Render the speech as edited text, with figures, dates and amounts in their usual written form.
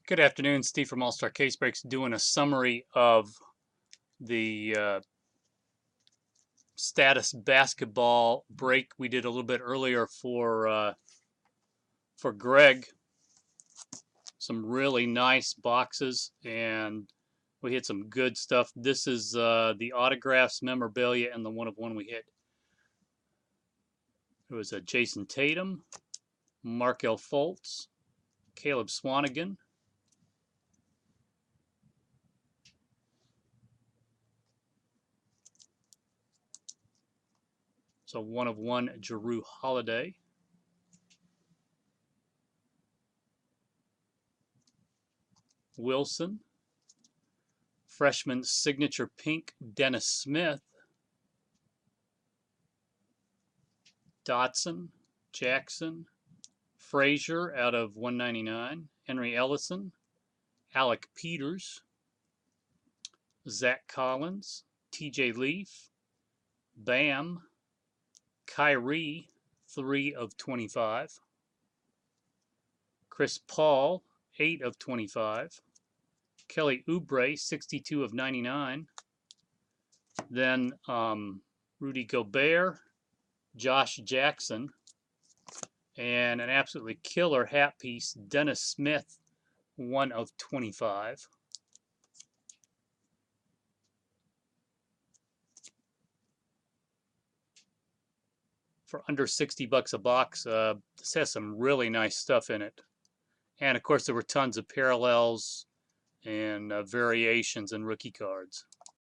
Good afternoon, Steve from All Star Case Breaks doing a summary of the status basketball break we did a little bit earlier for Greg. Some really nice boxes, and we hit some good stuff. This is the autographs, memorabilia, and the one of one we hit. It was a Jason Tatum, Markel Fultz, Caleb Swanigan, so one of one Jrue Holiday, Wilson, freshman signature pink Dennis Smith, Dotson, Jackson, Frazier out of 199, Henry Ellison, Alec Peters, Zach Collins, TJ Leaf, Bam, Kyrie, 3 of 25, Chris Paul, 8 of 25, Kelly Oubre, 62 of 99, then Rudy Gobert, Josh Jackson, and an absolutely killer hat piece, Dennis Smith, 1 of 25. For under 60 bucks a box. This has some really nice stuff in it. And of course, there were tons of parallels and variations and rookie cards.